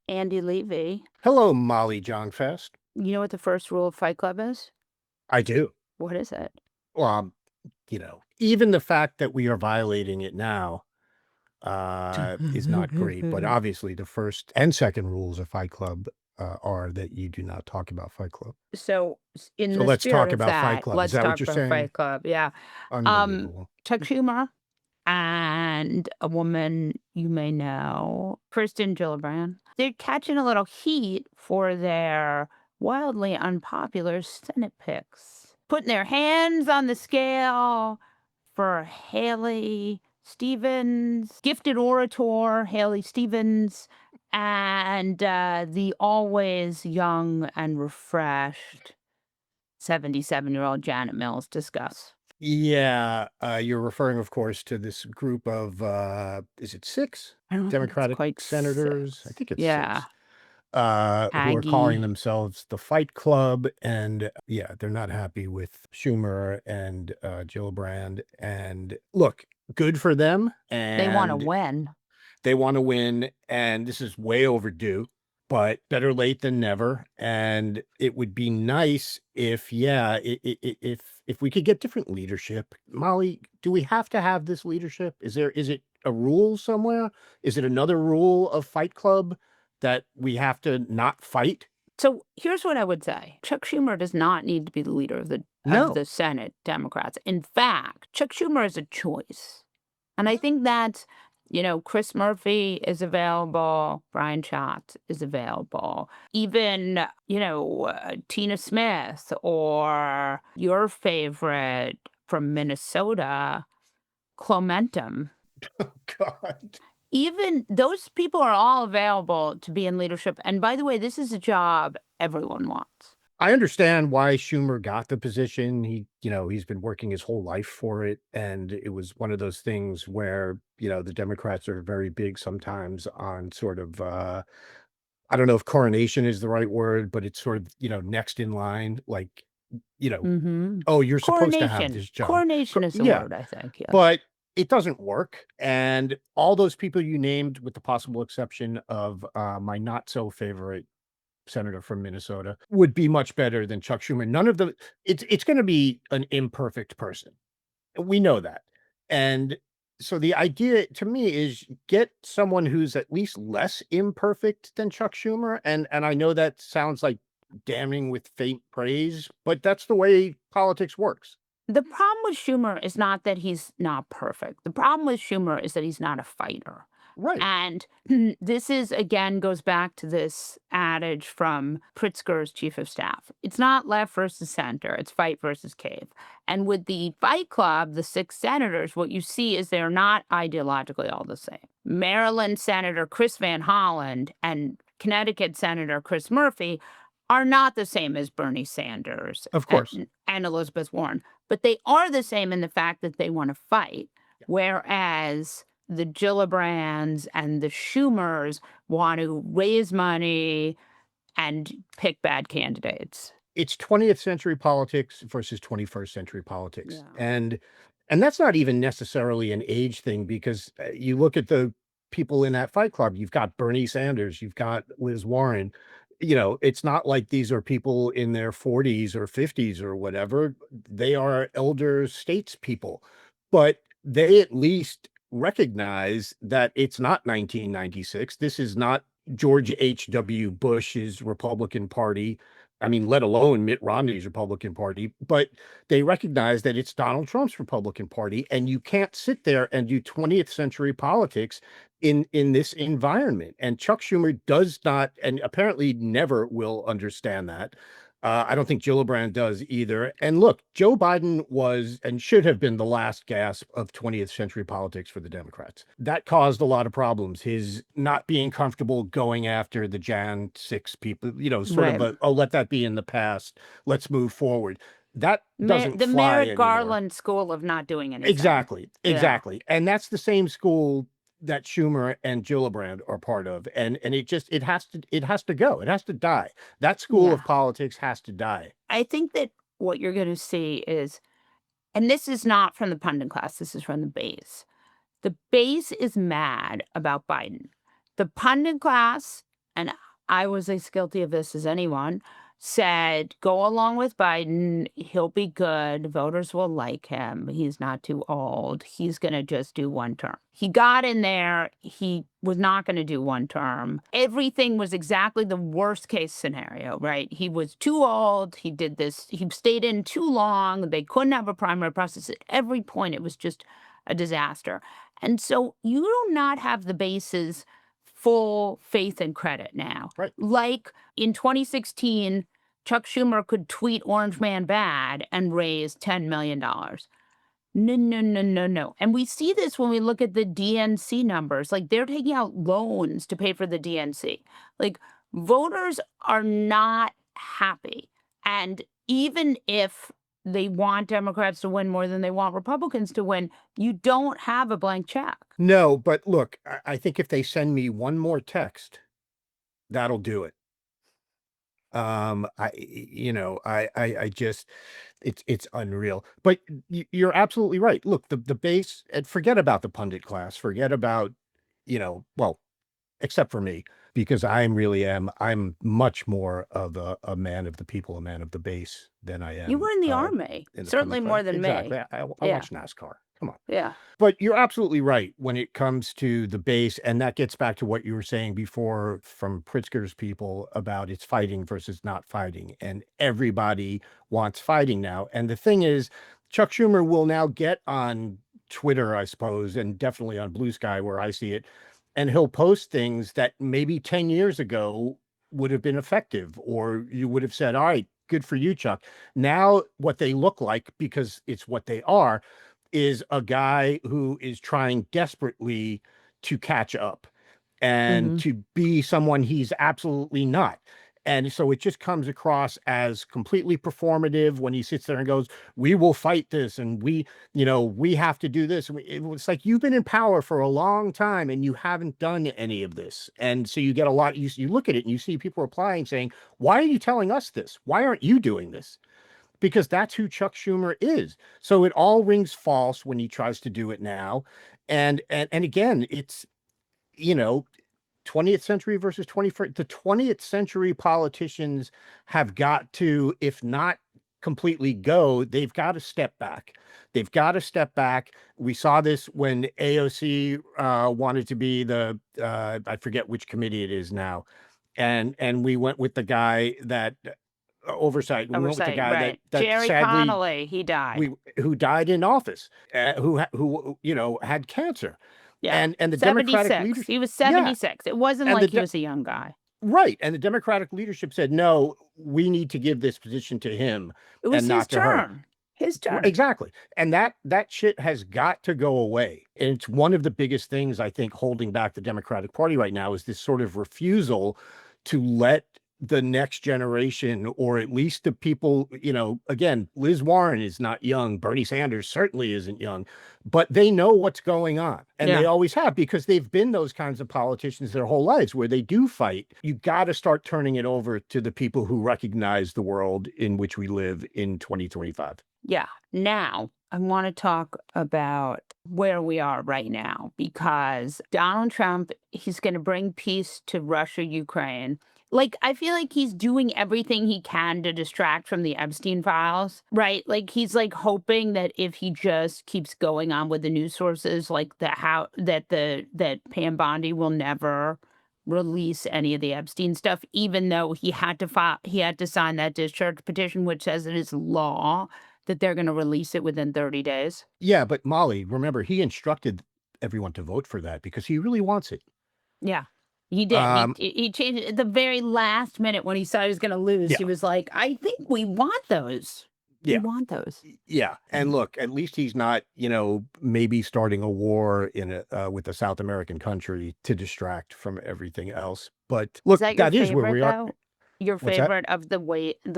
Andy Levy. Hello, Molly Jong-Fast. You know what the first rule of Fight Club is? I do. What is it? Well, even the fact that we are violating it now is not great. But obviously, the first and second rules of Fight Club are that you do not talk about Fight Club. So, in So the let's spirit talk of about Fight that, Club. Is let's that what talk you're about saying? Fight Club. Yeah. Unbelievable. Chuck Schumer and a woman you may know, Kirsten Gillibrand, they're catching a little heat for their wildly unpopular Senate picks, putting their hands on the scale for Haley Stevens, gifted orator Haley Stevens, and the always young and refreshed 77-year-old Janet Mills. Discuss. Yeah, you're referring, of course, to this group of, is it six I don't think it's Democratic quite senators? I 6. think it's Yeah. six. Who are calling Aggie. themselves the Fight Club, and yeah, they're not happy with Schumer and Gillibrand. And look, good for them, They want to and win. they want to win, and this is way overdue, but better late than never. And it would be nice if, yeah, if we could get different leadership. Molly, do we have to have this leadership? Is it a rule somewhere? Is it another rule of Fight Club that we have to not fight? So here's what I would say. Chuck Schumer does not need to be the leader of the No. Senate Democrats. In fact, Chuck Schumer is a choice. And I think that, Chris Murphy is available, Brian Schatz is available, even, Tina Smith or your favorite from Minnesota, Clementum. Oh, God. Even those people are all available to be in leadership. And by the way, this is a job everyone wants. I understand why Schumer got the position. He's been working his whole life for it. And it was one of those things where, the Democrats are very big sometimes on sort of, I don't know if coronation is the right word, but it's sort of, next in line, like, you know, Mm-hmm. oh, you're supposed to have Coronation. this job. Coronation is the Yeah, word, I think. Yes. but it doesn't work. And all those people you named, with the possible exception of my not so favorite senator from Minnesota, would be much better than Chuck Schumer. None of the It's gonna be an imperfect person. We know that. And so the idea to me is get someone who's at least less imperfect than Chuck Schumer. And I know that sounds like damning with faint praise, but that's the way politics works. The problem with Schumer is not that he's not perfect. The problem with Schumer is that he's not a fighter. Right. And this is, again, goes back to this adage from Pritzker's chief of staff. It's not left versus center, it's fight versus cave. And with the Fight Club, the 6 senators, what you see is they're not ideologically all the same. Maryland Senator Chris Van Hollen and Connecticut Senator Chris Murphy are not the same as Bernie Sanders Of course. and Elizabeth Warren, but they are the same in the fact that they want to fight. Yeah. Whereas the Gillibrands and the Schumers want to raise money and pick bad candidates. It's 20th century politics versus 21st century politics. Yeah. And that's not even necessarily an age thing, because you look at the people in that Fight Club, you've got Bernie Sanders, you've got Liz Warren. It's not like these are people in their 40s or 50s or whatever. They are elder statespeople, but they at least recognize that it's not 1996. This is not George H.W. Bush's Republican Party. I mean, let alone Mitt Romney's Republican Party, but they recognize that it's Donald Trump's Republican Party, and you can't sit there and do 20th century politics in this environment. And Chuck Schumer does not, and apparently never will, understand that. I don't think Gillibrand does either. And look, Joe Biden was and should have been the last gasp of 20th century politics for the Democrats. That caused a lot of problems. His not being comfortable going after the Jan 6 people, sort of Right. oh, let that be in the past. Let's move forward. That doesn't The fly Merrick anymore. Garland school of not doing anything. Exactly. Yeah. Exactly. And that's the same school that Schumer and Gillibrand are part of. And it has to go. It has to die. That school Yeah. of politics has to die. I think that what you're going to see is, and this is not from the pundit class, this is from the base. The base is mad about Biden. The pundit class and I was as guilty of this as anyone, said, "Go along with Biden. He'll be good. Voters will like him. He's not too old. He's going to just do one term." He got in there. He was not going to do one term. Everything was exactly the worst case scenario, right? He was too old. He did this. He stayed in too long. They couldn't have a primary process. At every point, it was just a disaster. And so you do not have the bases full faith and credit now. Right. Like in 2016, Chuck Schumer could tweet Orange Man bad and raise $10 million. No, no, no, no, no. And we see this when we look at the DNC numbers. Like they're taking out loans to pay for the DNC. Like voters are not happy. And even if they want Democrats to win more than they want Republicans to win, you don't have a blank check. No, but look, I think if they send me one more text, that'll do it. I just it's unreal. But you're absolutely right. Look, the base, and forget about the pundit class, forget about, well, except for me, because I'm much more of a man of the people, a man of the base than I You am were in the army, in the certainly pundit class. more than Exactly. me. I Yeah, watch NASCAR. Come on. yeah. But you're absolutely right when it comes to the base, and that gets back to what you were saying before from Pritzker's people about it's fighting versus not fighting, and everybody wants fighting now. And the thing is, Chuck Schumer will now get on Twitter, I suppose, and definitely on Blue Sky where I see it, and he'll post things that maybe 10 years ago would have been effective, or you would have said, all right, good for you, Chuck. Now, what they look like, because it's what they are, is a guy who is trying desperately to catch up and Mhm. to be someone he's absolutely not. And so it just comes across as completely performative when he sits there and goes, "We will fight this, and we have to do this." It was like you've been in power for a long time and you haven't done any of this. And so you get a lot. You look at it and you see people replying saying, "Why are you telling us this? Why aren't you doing this?" Because that's who Chuck Schumer is. So it all rings false when he tries to do it now. And again, it's, you know, 20th century versus 21st. The 20th century politicians have got to, if not completely go, they've got to step back. They've got to step back. We saw this when AOC wanted to be I forget which committee it is now. And we went with the guy that oversight. We went with the Oversight, guy right. that Jerry sadly Connolly, he died. we who died in office, who had cancer, Yeah. and the Democratic 76. leadership, He was yeah, 76. It wasn't and like he was a young guy. right, and the Democratic leadership said, no, we need to give this position to him It was and his not to her. turn. His turn. Exactly. And that shit has got to go away. And it's one of the biggest things I think holding back the Democratic Party right now is this sort of refusal to let the next generation, or at least the people, again, Liz Warren is not young. Bernie Sanders certainly isn't young, but they know what's going on. And they Yeah. always have, because they've been those kinds of politicians their whole lives where they do fight. You got to start turning it over to the people who recognize the world in which we live in 2025. Yeah. Now, I want to talk about where we are right now because Donald Trump, he's going to bring peace to Russia, Ukraine. Like, I feel like he's doing everything he can to distract from the Epstein files, right? Like, he's like hoping that if he just keeps going on with the news sources, like that Pam Bondi will never release any of the Epstein stuff, even though he had to sign that discharge petition, which says it is law that they're gonna release it within 30 days? Yeah, but Molly, remember, he instructed everyone to vote for that because he really wants it. Yeah, he did. He Um, he changed it at the very last minute when he saw he was gonna lose. yeah, He was like, "I think we want those. We yeah, want those." yeah. And look, at least he's not, maybe starting a war with a South American country to distract from everything else. But Is look, that your that is where favorite, we are. though? Your What's that? favorite of the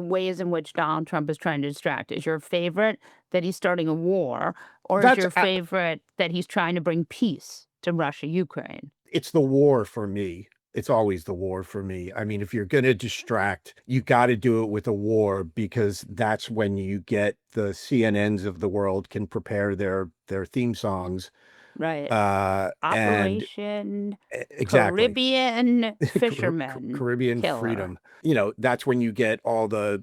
ways in which Donald Trump is trying to distract? Is your favorite that he's starting a war, or is That's your favorite that he's trying to bring peace to Russia, Ukraine? it's the war for me. It's always the war for me. I mean, if you're going to distract, you got to do it with a war, because that's when you get the CNNs of the world can prepare their theme songs Right. And Operation exactly. Caribbean Fisherman Caribbean Killer. freedom. That's when you get all the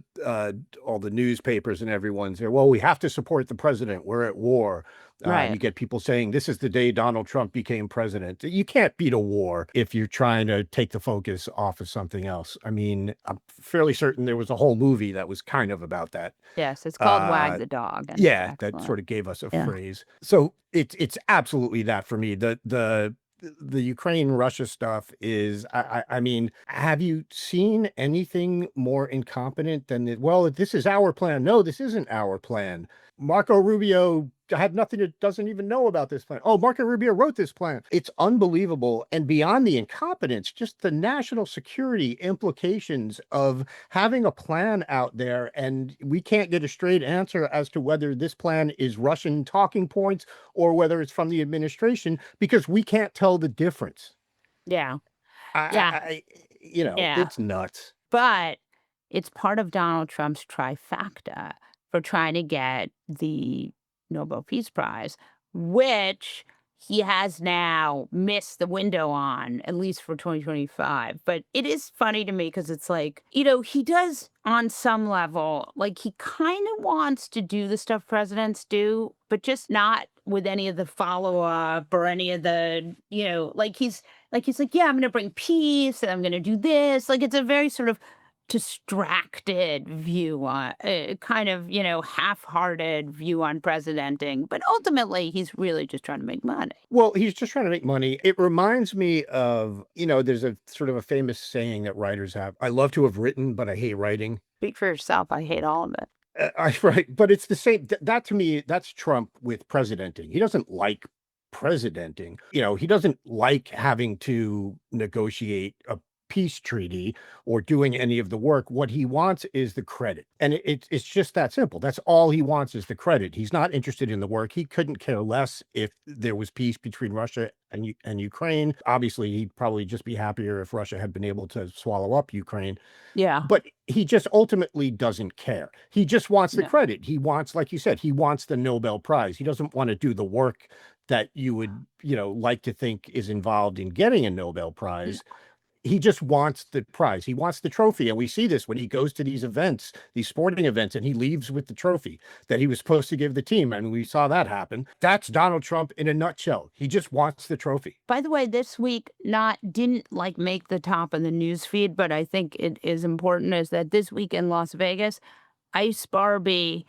newspapers and everyone say, "Well, we have to support the president. We're at war." Right. You get people saying, "This is the day Donald Trump became president." You can't beat a war if you're trying to take the focus off of something else. I mean, I'm fairly certain there was a whole movie that was kind of about that. Yes, it's called Wag Uh, the Dog, and it's yeah, that excellent. sort of gave us a Yeah. phrase. So it's absolutely that for me. The Ukraine Russia stuff is I mean, have you seen anything more incompetent than well, this is our plan. No, this isn't our plan. Marco Rubio had nothing to doesn't even know about this plan. Oh, Marco Rubio wrote this plan. It's unbelievable. And beyond the incompetence, just the national security implications of having a plan out there. And we can't get a straight answer as to whether this plan is Russian talking points or whether it's from the administration because we can't tell the difference. Yeah. I, I, Yeah. I Yeah. it's nuts. But it's part of Donald Trump's trifecta for trying to get the Nobel Peace Prize, which he has now missed the window on, at least for 2025. But it is funny to me because it's like, he does on some level, like he kind of wants to do the stuff presidents do, but just not with any of the follow up or any of the, he's like, yeah, I'm going to bring peace and I'm going to do this. Like it's a very sort of distracted view on kind of, half-hearted view on presidenting, but ultimately he's really just trying to make money. Well, he's just trying to make money. It reminds me of, there's a sort of a famous saying that writers have. I love to have written, but I hate writing. Speak for yourself. I hate all of it. Right, but it's the same. That to me, that's Trump with presidenting. He doesn't like presidenting. He doesn't like having to negotiate a peace treaty or doing any of the work. What he wants is the credit, and it's just that simple. That's all he wants is the credit. He's not interested in the work. He couldn't care less if there was peace between Russia and Ukraine. Obviously, he'd probably just be happier if Russia had been able to swallow up Ukraine. Yeah. But he just ultimately doesn't care. He just wants the No. credit. He wants, like you said, he wants the Nobel Prize. He doesn't want to do the work that you would, like to think is involved in getting a Nobel No. Prize. He just wants the prize. He wants the trophy. And we see this when he goes to these events, these sporting events, and he leaves with the trophy that he was supposed to give the team. And we saw that happen. That's Donald Trump in a nutshell. He just wants the trophy. By the way, this week not didn't like make the top of the news feed, but I think it is important is that this week in Las Vegas, Ice Barbie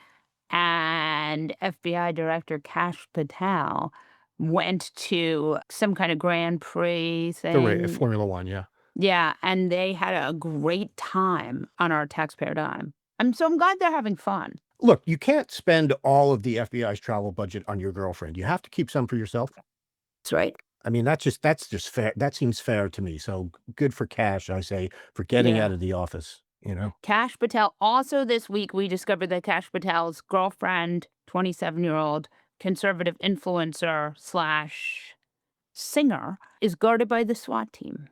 and FBI Director Kash Patel went to some kind of Grand Prix thing. Formula One, yeah. Yeah, and they had a great time on our taxpayer dime. I'm glad they're having fun. Look, you can't spend all of the FBI's travel budget on your girlfriend. You have to keep some for yourself. That's right. I mean, that's just fair. That seems fair to me. So good for Cash, I say, for getting Yeah. out of the office. Kash Patel. Also, this week, we discovered that Kash Patel's girlfriend, 27-year-old conservative influencer slash singer, is guarded by the SWAT team.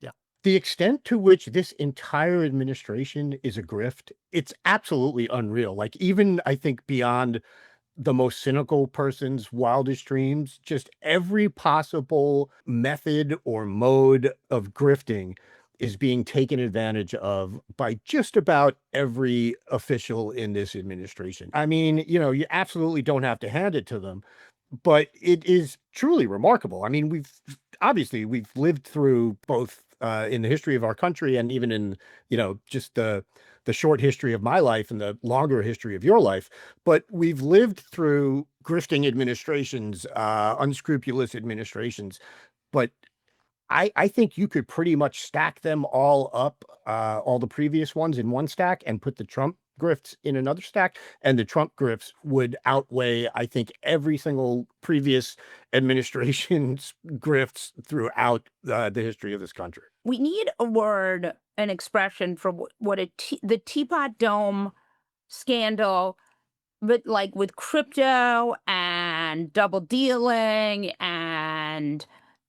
Yeah. The extent to which this entire administration is a grift, it's absolutely unreal. Like, even I think beyond the most cynical person's wildest dreams, just every possible method or mode of grifting is being taken advantage of by just about every official in this administration. I mean, you absolutely don't have to hand it to them, but it is truly remarkable. I mean, we've lived through both in the history of our country and even in, just the short history of my life and the longer history of your life. But we've lived through grifting administrations, unscrupulous administrations. But I think you could pretty much stack them all up, all the previous ones in one stack and put the Trump grifts in another stack, and the Trump grifts would outweigh, I think, every single previous administration's grifts throughout the history of this country. We need a word, an expression for what the Teapot Dome scandal, but like with crypto and double dealing and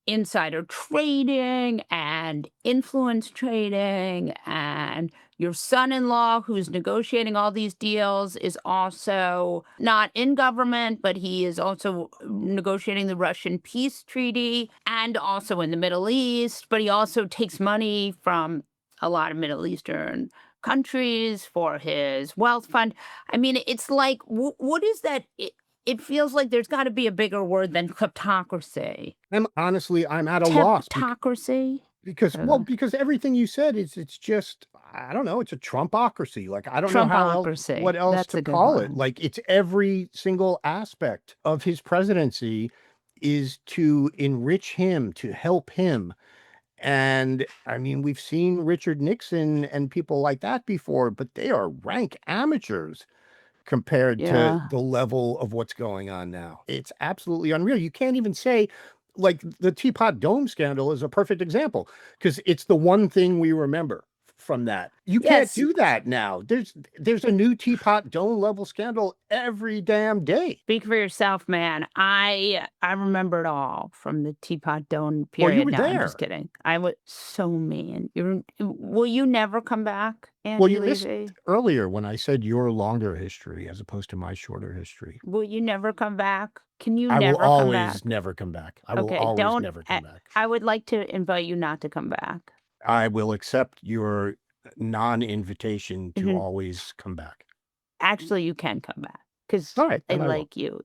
insider trading and influence trading, and your son-in-law who's negotiating all these deals is also not in government, but he is also negotiating the Russian peace treaty and also in the Middle East, but he also takes money from a lot of Middle Eastern countries for his wealth fund. I mean, it's like, what is that? It feels like there's got to be a bigger word than kleptocracy. I'm at a loss Teptocracy? Uh, because everything you said is it's just I don't know, it's a Trumpocracy. Like I don't know how else what Trumpocracy. else That's to a good call it. one. Like it's every single aspect of his presidency is to enrich him, to help him. And I mean, we've seen Richard Nixon and people like that before, but they are rank amateurs compared to Yeah. the level of what's going on now. It's absolutely unreal. You can't even say like the Teapot Dome scandal is a perfect example because it's the one thing we remember from that. You can't Yes. do that now. There's a new Teapot Dome level scandal every damn day. Speak for yourself, man. I remember it all from the Teapot Dome Well, you period. were No, I'm just there. kidding. I was so mean. Will you never come back, Well, Andy you missed Levy? earlier when I said your longer history as opposed to my shorter history. Will you never come back? Can you I will never come always back? never come back. I will Okay, always don't. never come back. I would like to invite you not to come back. I will accept your non-invitation to Mhm. always come back. Actually, you can come back because All right, I then I will. like you.